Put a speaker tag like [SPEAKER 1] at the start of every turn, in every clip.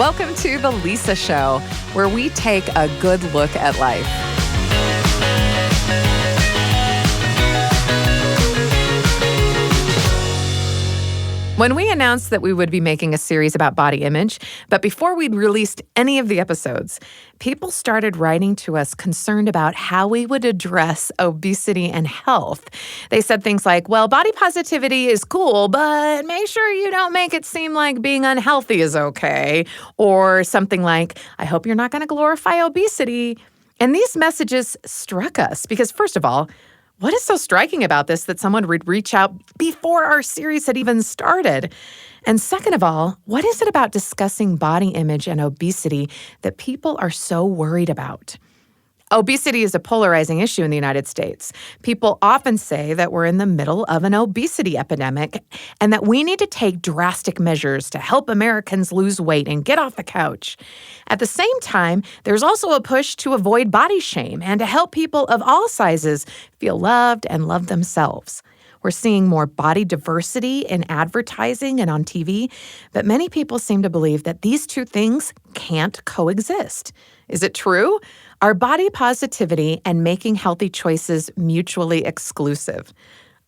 [SPEAKER 1] Welcome to The Lisa Show, where we take a good look at life. When we announced that we would be making a series about body image, but before we'd released any of the episodes, people started writing to us concerned about how we would address obesity and health. They said things like, well, body positivity is cool, but make sure you don't make it seem like being unhealthy is okay. Or something like, I hope you're not going to glorify obesity. And these messages struck us because, first of all, what is so striking about this that someone would reach out before our series had even started? And second of all, what is it about discussing body image and obesity that people are so worried about? Obesity is a polarizing issue in the United States. People often say that we're in the middle of an obesity epidemic and that we need to take drastic measures to help Americans lose weight and get off the couch. At the same time, there's also a push to avoid body shame and to help people of all sizes feel loved and love themselves. We're seeing more body diversity in advertising and on TV, but many people seem to believe that these two things can't coexist. Is it true? Are body positivity and making healthy choices mutually exclusive?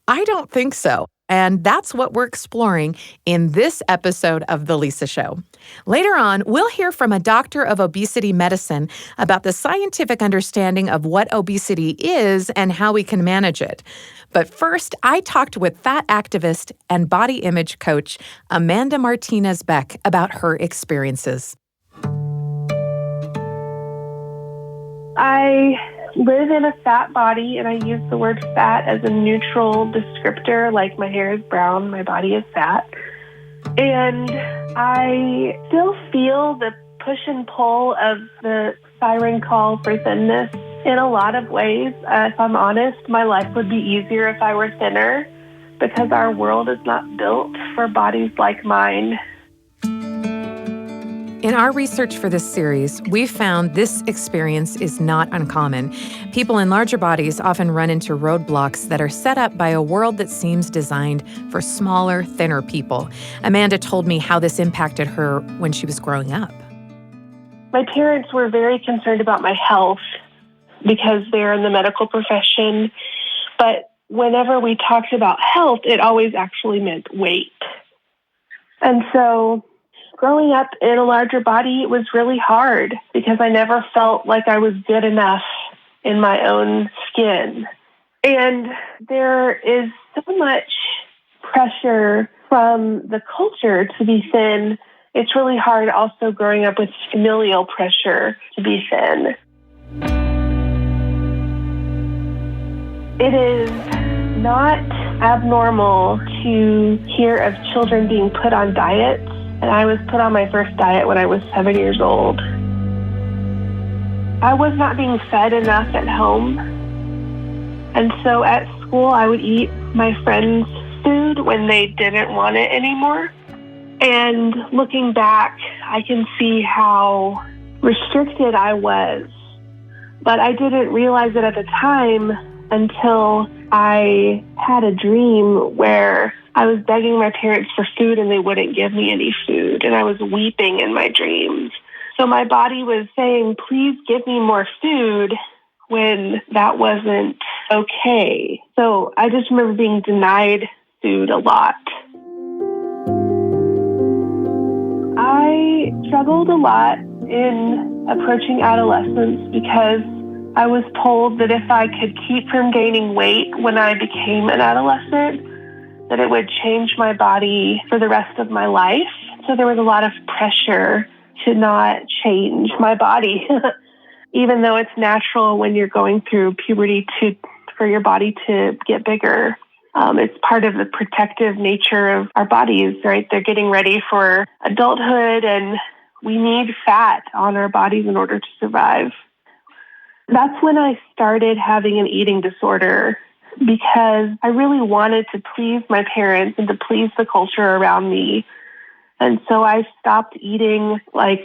[SPEAKER 1] I don't think so. And that's what we're exploring in this episode of The Lisa Show. Later on, we'll hear from a doctor of obesity medicine about the scientific understanding of what obesity is and how we can manage it. But first, I talked with fat activist and body image coach Amanda Martinez Beck about her experiences.
[SPEAKER 2] I live in a fat body, and I use the word fat as a neutral descriptor, like my hair is brown, my body is fat. And I still feel the push and pull of the siren call for thinness in a lot of ways. If I'm honest, my life would be easier if I were thinner, because our world is not built for bodies like mine.
[SPEAKER 1] In our research for this series, we found this experience is not uncommon. People in larger bodies often run into roadblocks that are set up by a world that seems designed for smaller, thinner people. Amanda told me how this impacted her when she was growing up.
[SPEAKER 2] My parents were very concerned about my health because they're in the medical profession. But whenever we talked about health, it always actually meant weight. And so growing up in a larger body was really hard because I never felt like I was good enough in my own skin. And there is so much pressure from the culture to be thin. It's really hard also growing up with familial pressure to be thin. It is not abnormal to hear of children being put on diets. And I was put on my first diet when I was 7 years old. I was not being fed enough at home. And so at school, I would eat my friends' food when they didn't want it anymore. And looking back, I can see how restricted I was. But I didn't realize it at the time until I had a dream where I was begging my parents for food and they wouldn't give me any food. And I was weeping in my dreams. So my body was saying, please give me more food, when that wasn't okay. So I just remember being denied food a lot. I struggled a lot in approaching adolescence because I was told that if I could keep from gaining weight when I became an adolescent, that it would change my body for the rest of my life. So there was a lot of pressure to not change my body, even though it's natural when you're going through puberty for your body to get bigger. It's part of the protective nature of our bodies, right? They're getting ready for adulthood, and we need fat on our bodies in order to survive. That's when I started having an eating disorder, because I really wanted to please my parents and to please the culture around me. And so I stopped eating like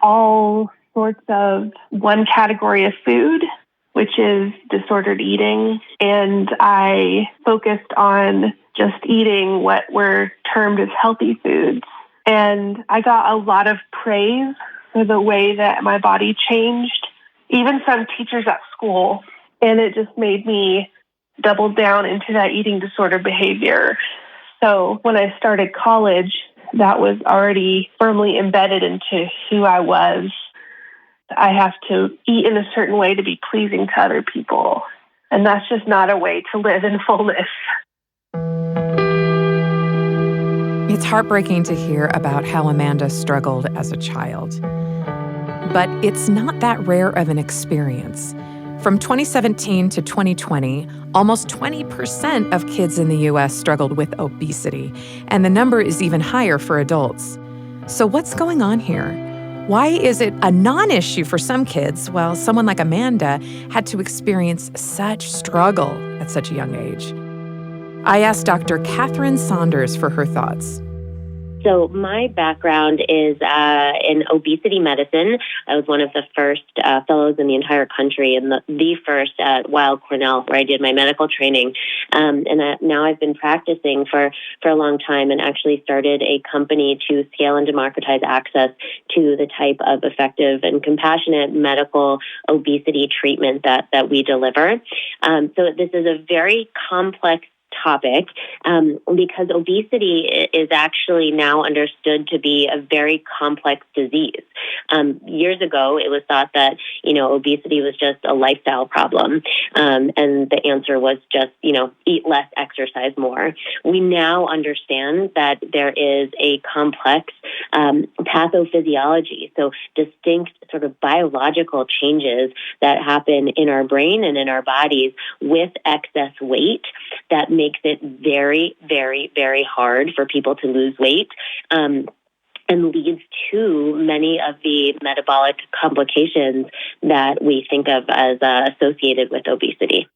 [SPEAKER 2] all sorts of one category of food, which is disordered eating. And I focused on just eating what were termed as healthy foods. And I got a lot of praise for the way that my body changed, even from teachers at school. And it just made me double down into that eating disorder behavior. So when I started college, that was already firmly embedded into who I was. I have to eat in a certain way to be pleasing to other people. And that's just not a way to live in fullness.
[SPEAKER 1] It's heartbreaking to hear about how Amanda struggled as a child. But it's not that rare of an experience. From 2017 to 2020, almost 20% of kids in the U.S. struggled with obesity, and the number is even higher for adults. So what's going on here? Why is it a non-issue for some kids, while someone like Amanda had to experience such struggle at such a young age? I asked Dr. Katherine Saunders for her thoughts.
[SPEAKER 3] So my background is in obesity medicine. I was one of the first fellows in the entire country, and the first at Weill Cornell, where I did my medical training. Now I've been practicing for a long time, and actually started a company to scale and democratize access to the type of effective and compassionate medical obesity treatment that we deliver. So this is a very complex topic because obesity is actually now understood to be a very complex disease. Years ago, it was thought that, obesity was just a lifestyle problem. And the answer was just, eat less, exercise more. We now understand that there is a complex pathophysiology, so distinct sort of biological changes that happen in our brain and in our bodies with excess weight that makes it very, very, very hard for people to lose weight. And leads to many of the metabolic complications that we think of as associated with obesity.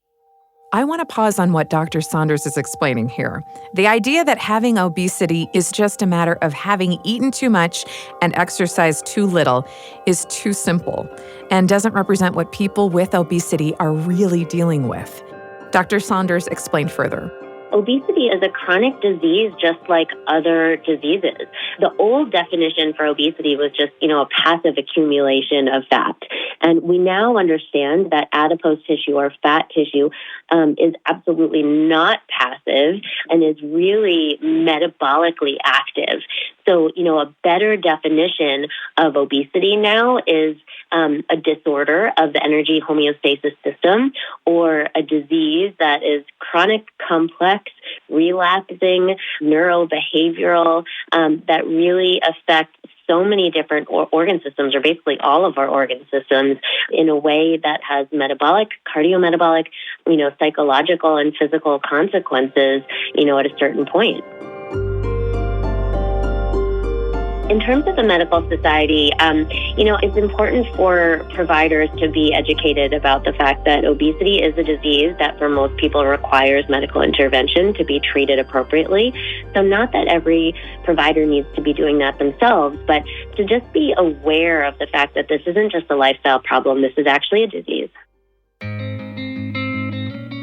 [SPEAKER 1] I want to pause on what Dr. Saunders is explaining here. The idea that having obesity is just a matter of having eaten too much and exercised too little is too simple and doesn't represent what people with obesity are really dealing with. Dr. Saunders explained further.
[SPEAKER 3] Obesity is a chronic disease just like other diseases. The old definition for obesity was just, a passive accumulation of fat. And we now understand that adipose tissue or fat tissue is absolutely not passive and is really metabolically active. So, a better definition of obesity now is a disorder of the energy homeostasis system, or a disease that is chronic, complex, relapsing, neurobehavioral, that really affects so many different organ systems, or basically all of our organ systems, in a way that has metabolic, cardiometabolic, psychological and physical consequences, at a certain point. In terms of the medical society, it's important for providers to be educated about the fact that obesity is a disease that for most people requires medical intervention to be treated appropriately. So not that every provider needs to be doing that themselves, but to just be aware of the fact that this isn't just a lifestyle problem, this is actually a disease.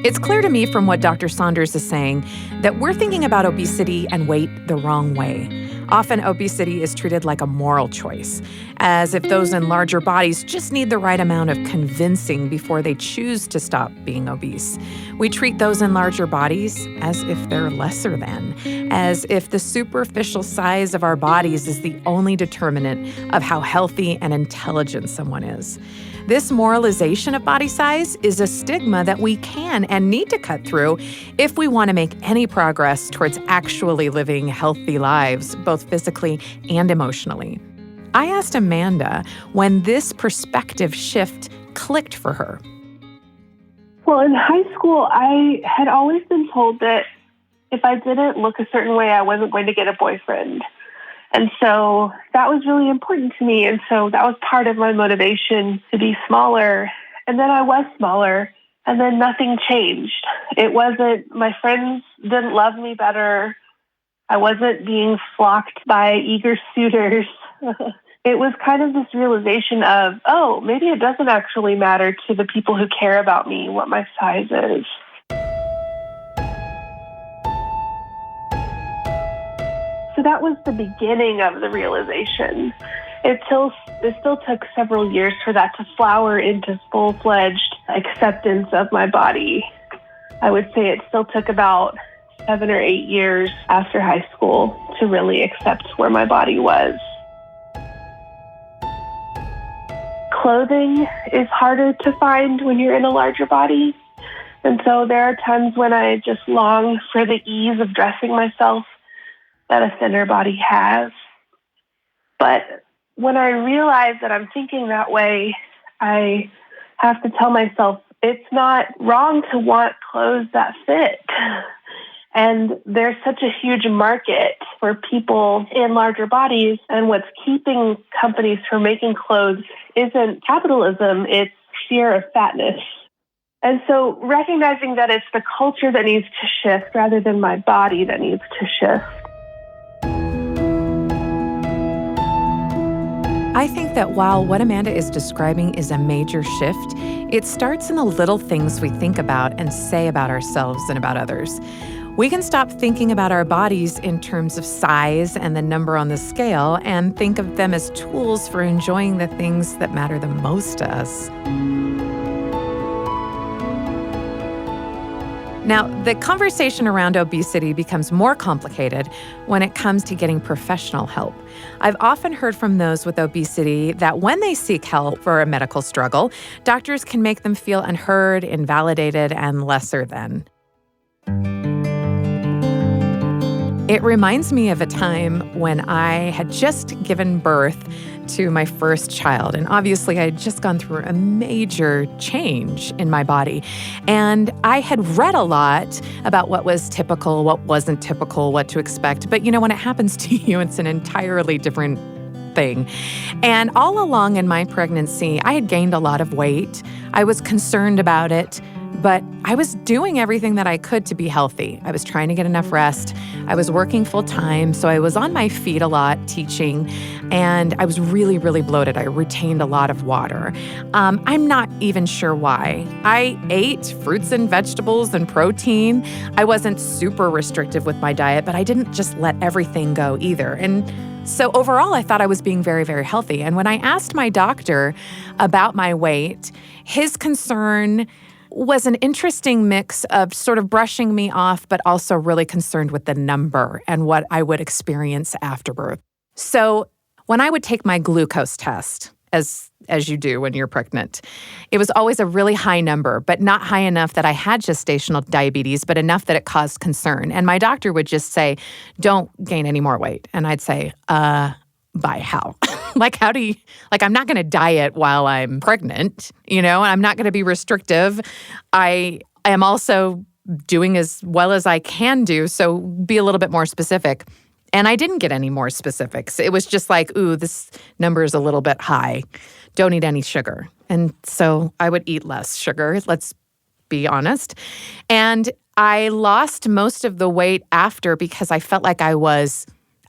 [SPEAKER 1] It's clear to me from what Dr. Saunders is saying that we're thinking about obesity and weight the wrong way. Often, obesity is treated like a moral choice, as if those in larger bodies just need the right amount of convincing before they choose to stop being obese. We treat those in larger bodies as if they're lesser than, as if the superficial size of our bodies is the only determinant of how healthy and intelligent someone is. This moralization of body size is a stigma that we can and need to cut through if we want to make any progress towards actually living healthy lives, both physically and emotionally. I asked Amanda when this perspective shift clicked for her.
[SPEAKER 2] Well, in high school, I had always been told that if I didn't look a certain way, I wasn't going to get a boyfriend. And so that was really important to me. And so that was part of my motivation to be smaller. And then I was smaller, and then nothing changed. It wasn't, my friends didn't love me better. I wasn't being flocked by eager suitors. It was kind of this realization of, oh, maybe it doesn't actually matter to the people who care about me what my size is. So that was the beginning of the realization. It still took several years for that to flower into full-fledged acceptance of my body. I would say it still took about 7 or 8 years after high school to really accept where my body was. Clothing is harder to find when you're in a larger body. And so there are times when I just long for the ease of dressing myself that a thinner body has. But when I realize that I'm thinking that way, I have to tell myself it's not wrong to want clothes that fit. And there's such a huge market for people in larger bodies. And what's keeping companies from making clothes isn't capitalism, it's fear of fatness. And so recognizing that it's the culture that needs to shift rather than my body that needs to shift.
[SPEAKER 1] I think that while what Amanda is describing is a major shift, it starts in the little things we think about and say about ourselves and about others. We can stop thinking about our bodies in terms of size and the number on the scale and think of them as tools for enjoying the things that matter the most to us. Now, the conversation around obesity becomes more complicated when it comes to getting professional help. I've often heard from those with obesity that when they seek help for a medical struggle, doctors can make them feel unheard, invalidated, and lesser than. It reminds me of a time when I had just given birth to my first child. And obviously, I had just gone through a major change in my body. And I had read a lot about what was typical, what wasn't typical, what to expect. But when it happens to you, it's an entirely different thing. And all along in my pregnancy, I had gained a lot of weight. I was concerned about it. But I was doing everything that I could to be healthy. I was trying to get enough rest. I was working full time, so I was on my feet a lot teaching, and I was really, really bloated. I retained a lot of water. I'm not even sure why. I ate fruits and vegetables and protein. I wasn't super restrictive with my diet, but I didn't just let everything go either. And so overall, I thought I was being very, very healthy. And when I asked my doctor about my weight, his concern was an interesting mix of sort of brushing me off, but also really concerned with the number and what I would experience after birth. So when I would take my glucose test, as you do when you're pregnant, it was always a really high number, but not high enough that I had gestational diabetes, but enough that it caused concern. And my doctor would just say, don't gain any more weight. And I'd say, by how? How do you, I'm not going to diet while I'm pregnant, and I'm not going to be restrictive. I am also doing as well as I can do, so be a little bit more specific. And I didn't get any more specifics. It was just ooh, this number is a little bit high. Don't eat any sugar. And so I would eat less sugar, let's be honest. And I lost most of the weight after because I felt like I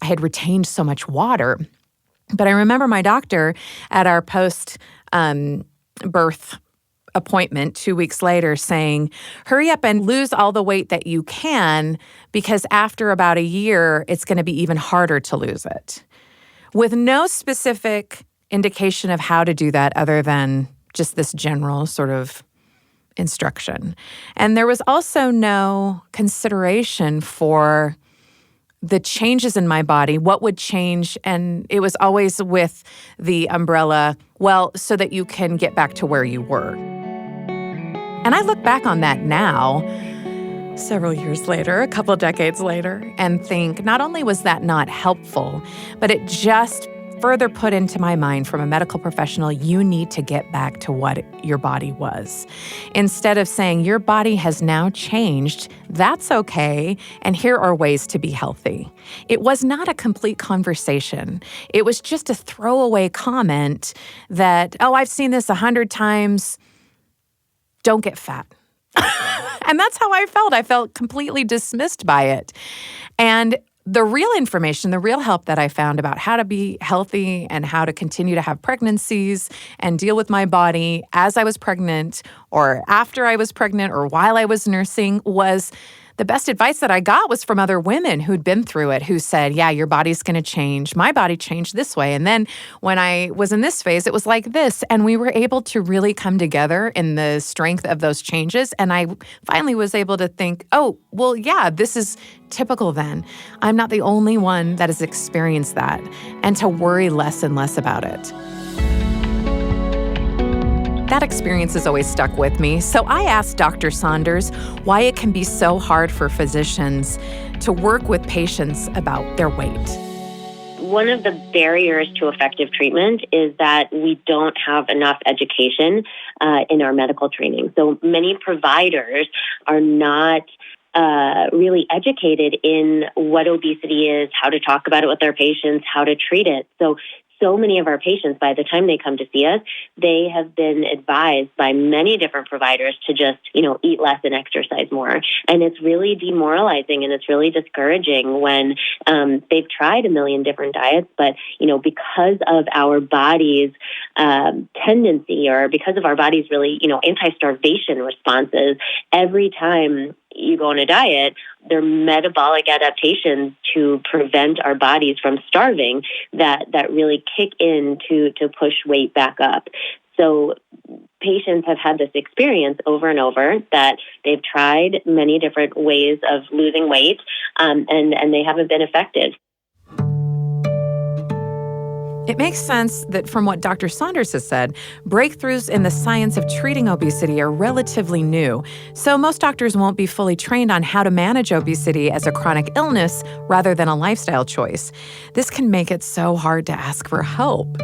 [SPEAKER 1] had retained so much water. But I remember my doctor at our post-birth appointment 2 weeks later saying, hurry up and lose all the weight that you can because after about a year, it's going to be even harder to lose it. With no specific indication of how to do that other than just this general sort of instruction. And there was also no consideration for the changes in my body, what would change, and it was always with the umbrella, so that you can get back to where you were. And I look back on that now, several years later, a couple decades later, and think not only was that not helpful, but it just further put into my mind from a medical professional, you need to get back to what your body was. Instead of saying, your body has now changed, that's okay, and here are ways to be healthy. It was not a complete conversation. It was just a throwaway comment that, I've seen this 100 times, don't get fat. And that's how I felt. I felt completely dismissed by it. And the real information, the real help that I found about how to be healthy and how to continue to have pregnancies and deal with my body as I was pregnant or after I was pregnant or while I was nursing was the best advice that I got was from other women who'd been through it, who said, yeah, your body's going to change. My body changed this way. And then when I was in this phase, it was like this. And we were able to really come together in the strength of those changes. And I finally was able to think, oh, well, yeah, this is typical then. I'm not the only one that has experienced that, and to worry less and less about it. That experience has always stuck with me. So I asked Dr. Saunders why it can be so hard for physicians to work with patients about their weight.
[SPEAKER 3] One of the barriers to effective treatment is that we don't have enough education in our medical training. So many providers are not really educated in what obesity is, how to talk about it with their patients, how to treat it. So many of our patients, by the time they come to see us, they have been advised by many different providers to just, eat less and exercise more. And it's really demoralizing and it's really discouraging when they've tried a million different diets, but, because of our body's tendency, or because of our body's really, anti-starvation responses, every time you go on a diet, there are metabolic adaptations to prevent our bodies from starving that really kick in to push weight back up. So patients have had this experience over and over that they've tried many different ways of losing weight, and they haven't been effective.
[SPEAKER 1] It makes sense that from what Dr. Saunders has said, breakthroughs in the science of treating obesity are relatively new. So most doctors won't be fully trained on how to manage obesity as a chronic illness rather than a lifestyle choice. This can make it so hard to ask for help.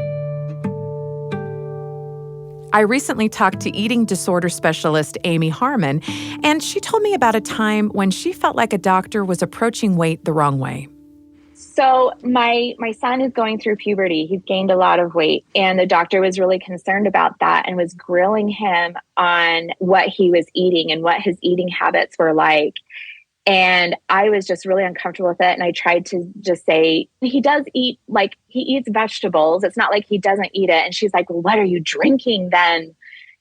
[SPEAKER 1] I recently talked to eating disorder specialist Amy Harmon, and she told me about a time when she felt like a doctor was approaching weight the wrong way.
[SPEAKER 4] So my son is going through puberty. He's gained a lot of weight, and the doctor was really concerned about that and was grilling him on what he was eating and what his eating habits were like. And I was just really uncomfortable with it. And I tried to just say, he does eat, like he eats vegetables. It's not like he doesn't eat it. And she's like, well, what are you drinking then?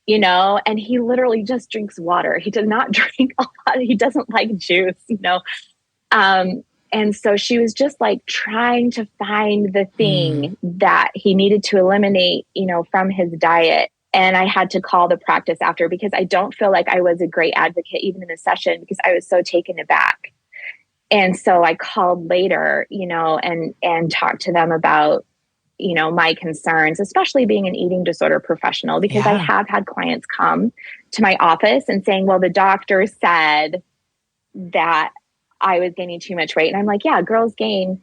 [SPEAKER 4] And he literally just drinks water. He does not drink a lot. He doesn't like juice, And so she was just like trying to find the thing that he needed to eliminate, from his diet. And I had to call the practice after because I don't feel like I was a great advocate even in the session because I was so taken aback. And so I called later, and talked to them about, my concerns, especially being an eating disorder professional, because I have had clients come to my office and saying, well, the doctor said that I was gaining too much weight. And I'm like, yeah, girls gain,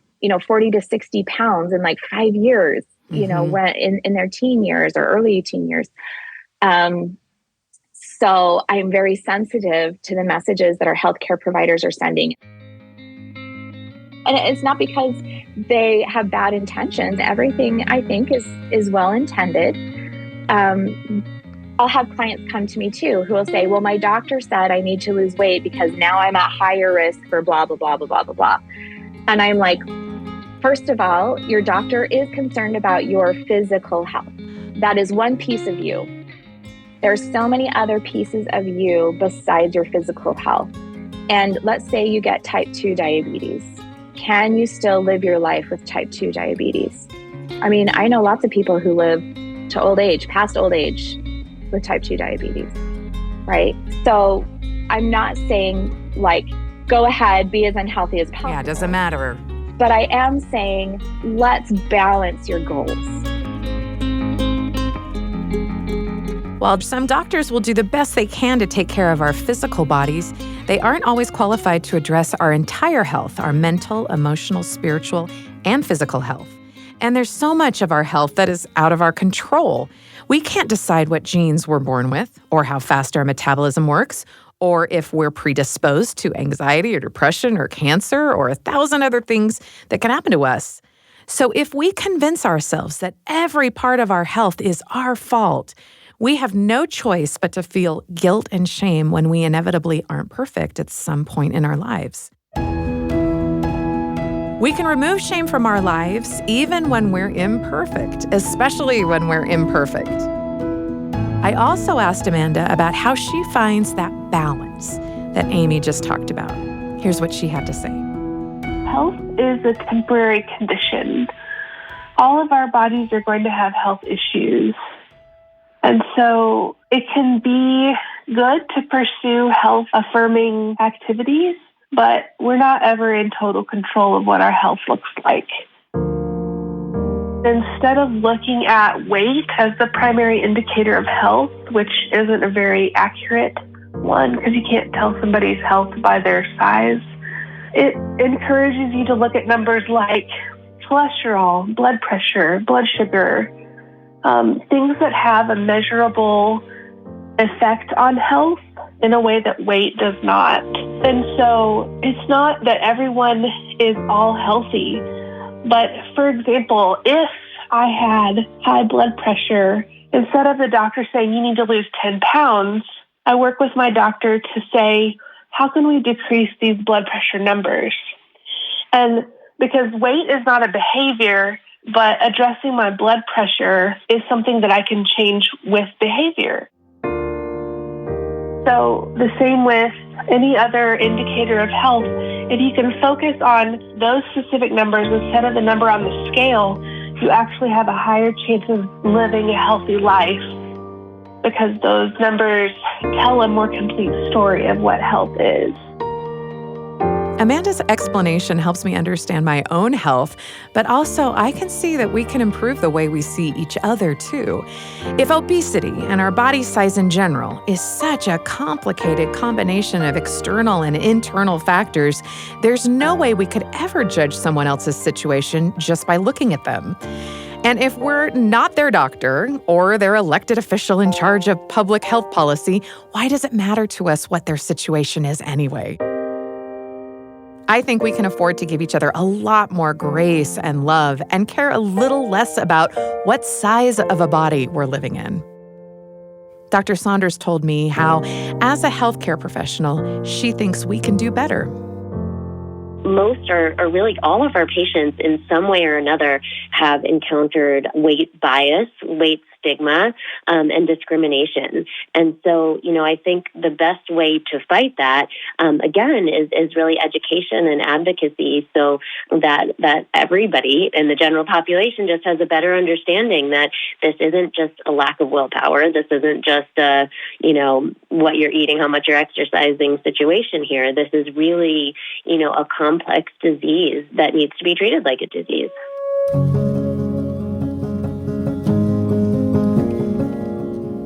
[SPEAKER 4] 40 to 60 pounds in like 5 years, when in their teen years or early teen years. So I'm very sensitive to the messages that our healthcare providers are sending. And it's not because they have bad intentions. Everything I think is well-intended. I'll have clients come to me too who will say, well, my doctor said I need to lose weight because now I'm at higher risk for blah, blah, blah, blah, blah, blah, blah. And I'm like, first of all, your doctor is concerned about your physical health. That is one piece of you. There's so many other pieces of you besides your physical health. And let's say you get type 2 diabetes. Can you still live your life with type 2 diabetes? I mean, I know lots of people who live to old age, past old age, with type 2 diabetes, right? So I'm not saying like, go ahead, be as unhealthy as possible.
[SPEAKER 1] Yeah, it doesn't matter.
[SPEAKER 4] But I am saying, let's balance your goals.
[SPEAKER 1] While some doctors will do the best they can to take care of our physical bodies, they aren't always qualified to address our entire health, our mental, emotional, spiritual, and physical health. And there's so much of our health that is out of our control. We can't decide what genes we're born with, or how fast our metabolism works, or if we're predisposed to anxiety or depression or cancer or 1,000 other things that can happen to us. So if we convince ourselves that every part of our health is our fault, we have no choice but to feel guilt and shame when we inevitably aren't perfect at some point in our lives. We can remove shame from our lives even when we're imperfect, especially when we're imperfect. I also asked Amanda about how she finds that balance that Amy just talked about. Here's what she had to say.
[SPEAKER 2] Health is a temporary condition. All of our bodies are going to have health issues. And so it can be good to pursue health-affirming activities, but we're not ever in total control of what our health looks like. Instead of looking at weight as the primary indicator of health, which isn't a very accurate one because you can't tell somebody's health by their size, it encourages you to look at numbers like cholesterol, blood pressure, blood sugar, things that have a measurable effect on health in a way that weight does not. And so it's not that everyone is all healthy, but for example, if I had high blood pressure, instead of the doctor saying you need to lose 10 pounds, I work with my doctor to say, how can we decrease these blood pressure numbers? And because weight is not a behavior, but addressing my blood pressure is something that I can change with behavior. So the same with any other indicator of health, if you can focus on those specific numbers instead of the number on the scale, you actually have a higher chance of living a healthy life because those numbers tell a more complete story of what health is.
[SPEAKER 1] Amanda's explanation helps me understand my own health, but also I can see that we can improve the way we see each other too. If obesity and our body size in general is such a complicated combination of external and internal factors, there's no way we could ever judge someone else's situation just by looking at them. And if we're not their doctor or their elected official in charge of public health policy, why does it matter to us what their situation is anyway? I think we can afford to give each other a lot more grace and love and care a little less about what size of a body we're living in. Dr. Saunders told me how, as a healthcare professional, she thinks we can do better.
[SPEAKER 3] Most or really all of our patients in some way or another have encountered weight bias, weight stigma, and discrimination. And so, I think the best way to fight that, again, is really education and advocacy so that everybody in the general population just has a better understanding that this isn't just a lack of willpower. This isn't just what you're eating, how much you're exercising situation here. This is really, a complex disease that needs to be treated like a disease.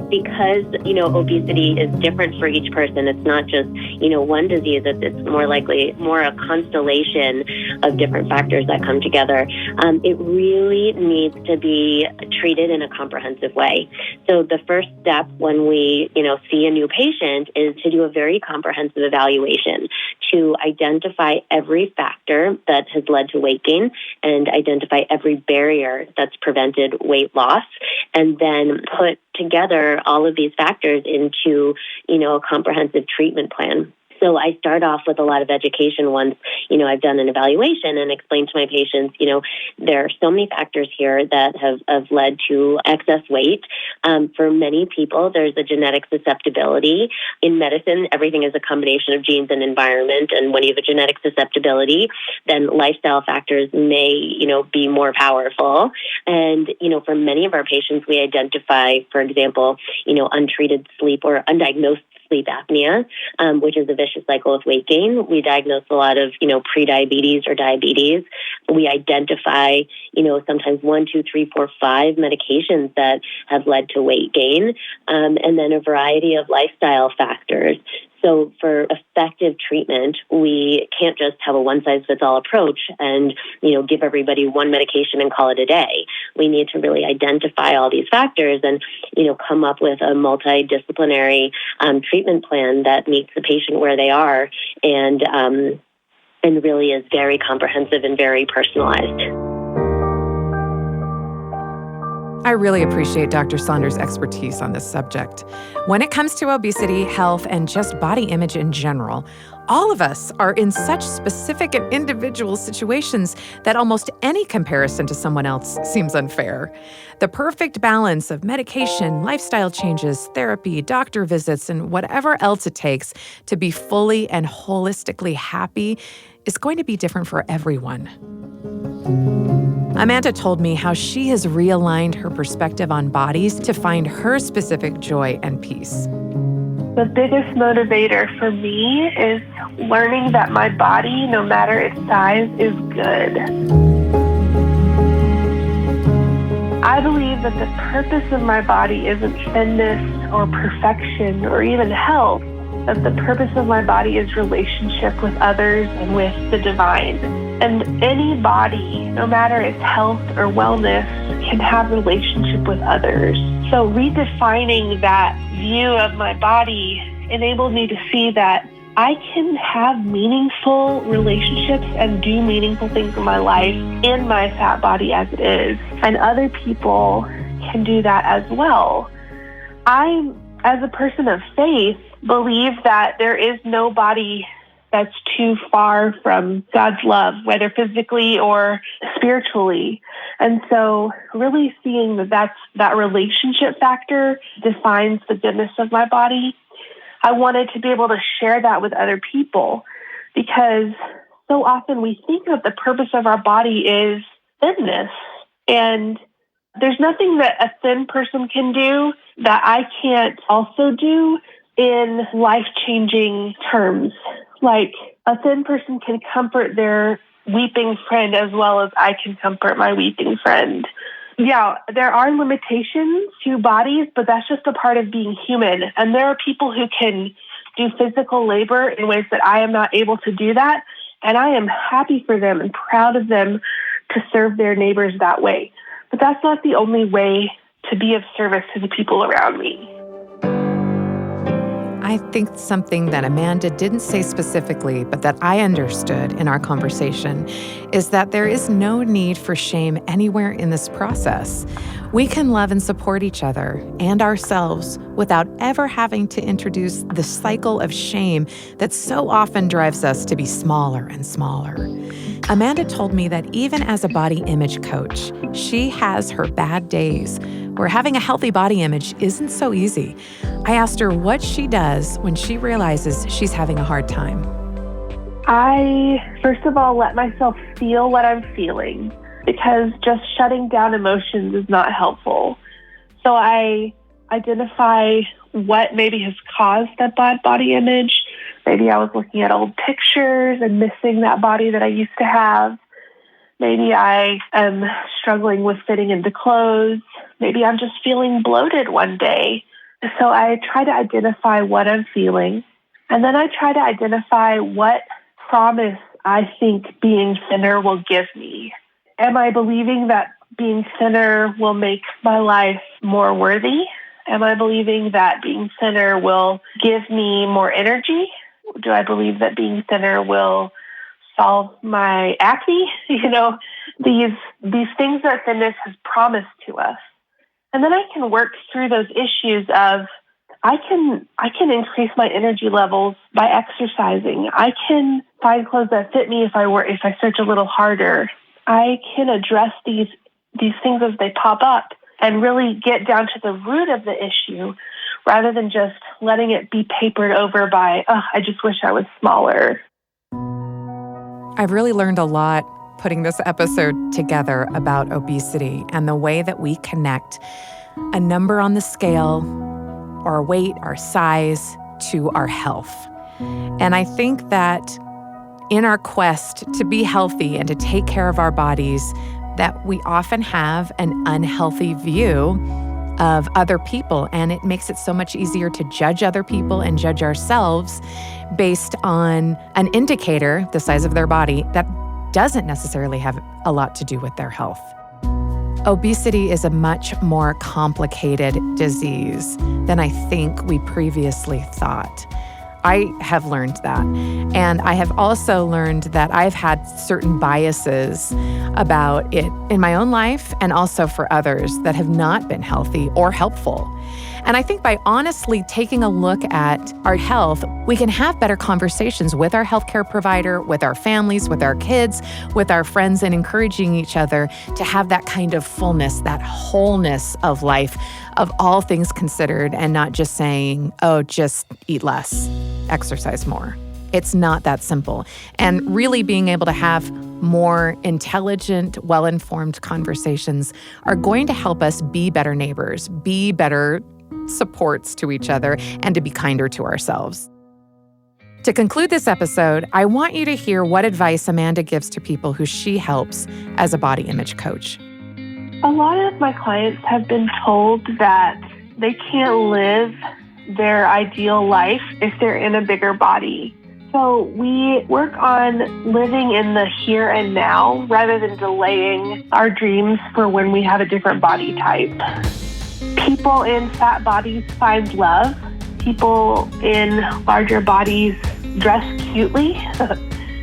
[SPEAKER 3] Because, obesity is different for each person. It's not just, one disease. It's more a constellation of different factors that come together. It really needs to be treated in a comprehensive way. So the first step when we, see a new patient is to do a very comprehensive evaluation to identify every factor that has led to weight gain and identify every barrier that's prevented weight loss, and then put together all of these factors into, a comprehensive treatment plan. So I start off with a lot of education once, I've done an evaluation and explained to my patients, there are so many factors here that have led to excess weight. For many people, there's a genetic susceptibility. In medicine, everything is a combination of genes and environment. And when you have a genetic susceptibility, then lifestyle factors may, be more powerful. And, for many of our patients, we identify, for example, untreated sleep or undiagnosed sleep apnea, which is a vicious cycle of weight gain. We diagnose a lot of, prediabetes or diabetes. We identify, sometimes 1, 2, 3, 4, 5 medications that have led to weight gain, and then a variety of lifestyle factors. So for effective treatment, we can't just have a one-size-fits-all approach and, give everybody one medication and call it a day. We need to really identify all these factors and, come up with a multidisciplinary treatment plan that meets the patient where they are and really is very comprehensive and very personalized.
[SPEAKER 1] I really appreciate Dr. Saunders' expertise on this subject. When it comes to obesity, health, and just body image in general, all of us are in such specific and individual situations that almost any comparison to someone else seems unfair. The perfect balance of medication, lifestyle changes, therapy, doctor visits, and whatever else it takes to be fully and holistically happy is going to be different for everyone. Amanda told me how she has realigned her perspective on bodies to find her specific joy and peace.
[SPEAKER 2] The biggest motivator for me is learning that my body, no matter its size, is good. I believe that the purpose of my body isn't thinness or perfection or even health, that the purpose of my body is relationship with others and with the divine. And any body, no matter its health or wellness, can have relationship with others. So redefining that view of my body enabled me to see that I can have meaningful relationships and do meaningful things in my life in my fat body as it is. And other people can do that as well. I, as a person of faith, believe that there is no body that's too far from God's love, whether physically or spiritually. And so really seeing that relationship factor defines the goodness of my body. I wanted to be able to share that with other people because so often we think that the purpose of our body is thinness. And there's nothing that a thin person can do that I can't also do in life-changing terms. Like a thin person can comfort their weeping friend as well as I can comfort my weeping friend. Yeah, there are limitations to bodies, but that's just a part of being human. And there are people who can do physical labor in ways that I am not able to do that. And I am happy for them and proud of them to serve their neighbors that way. But that's not the only way to be of service to the people around me.
[SPEAKER 1] I think something that Amanda didn't say specifically, but that I understood in our conversation, is that there is no need for shame anywhere in this process. We can love and support each other and ourselves without ever having to introduce the cycle of shame that so often drives us to be smaller and smaller. Amanda told me that even as a body image coach, she has her bad days where having a healthy body image isn't so easy. I asked her what she does when she realizes she's having a hard time.
[SPEAKER 2] I, first of all, let myself feel what I'm feeling because just shutting down emotions is not helpful. So I identify what maybe has caused that bad body image. Maybe I was looking at old pictures and missing that body that I used to have. Maybe I am struggling with fitting into clothes. Maybe I'm just feeling bloated one day. So I try to identify what I'm feeling. And then I try to identify what promise I think being thinner will give me. Am I believing that being thinner will make my life more worthy? Am I believing that being thinner will give me more energy? Do I believe that being thinner will solve my acne? These things that thinness has promised to us. And then I can work through those issues of I can increase my energy levels by exercising. I can find clothes that fit me if I search a little harder. I can address these things as they pop up and really get down to the root of the issue rather than just letting it be papered over by, I just wish I was smaller.
[SPEAKER 1] I've really learned a lot putting this episode together about obesity and the way that we connect a number on the scale, our weight, our size, to our health. And I think that in our quest to be healthy and to take care of our bodies, that we often have an unhealthy view of other people, and it makes it so much easier to judge other people and judge ourselves based on an indicator, the size of their body, that doesn't necessarily have a lot to do with their health. Obesity is a much more complicated disease than I think we previously thought. I have learned that. And I have also learned that I've had certain biases about it in my own life and also for others that have not been healthy or helpful. And I think by honestly taking a look at our health, we can have better conversations with our healthcare provider, with our families, with our kids, with our friends, and encouraging each other to have that kind of fullness, that wholeness of life, of all things considered, and not just saying, oh, just eat less, exercise more. It's not that simple. And really being able to have more intelligent, well-informed conversations are going to help us be better neighbors, be better supports to each other, and to be kinder to ourselves. To conclude this episode, I want you to hear what advice Amanda gives to people who she helps as a body image coach.
[SPEAKER 2] A lot of my clients have been told that they can't live their ideal life if they're in a bigger body. So we work on living in the here and now rather than delaying our dreams for when we have a different body type. People in fat bodies find love. People in larger bodies dress cutely.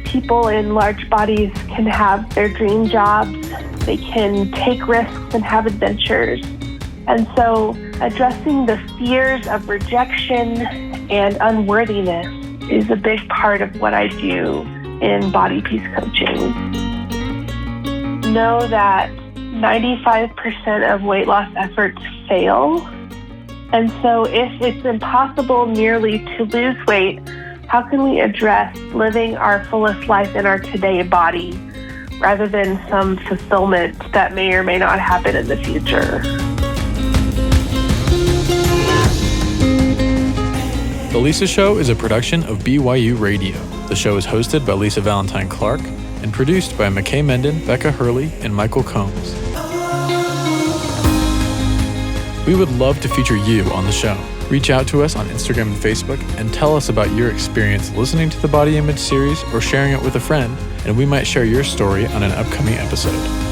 [SPEAKER 2] People in large bodies can have their dream jobs. They can take risks and have adventures. And so addressing the fears of rejection and unworthiness is a big part of what I do in body peace coaching. Know that 95% of weight loss efforts fail. And so if it's impossible merely to lose weight, how can we address living our fullest life in our today body rather than some fulfillment that may or may not happen in the future?
[SPEAKER 5] The Lisa Show is a production of BYU Radio. The show is hosted by Lisa Valentine Clark and produced by McKay Menden, Becca Hurley, and Michael Combs. We would love to feature you on the show. Reach out to us on Instagram and Facebook and tell us about your experience listening to the Body Image series or sharing it with a friend, and we might share your story on an upcoming episode.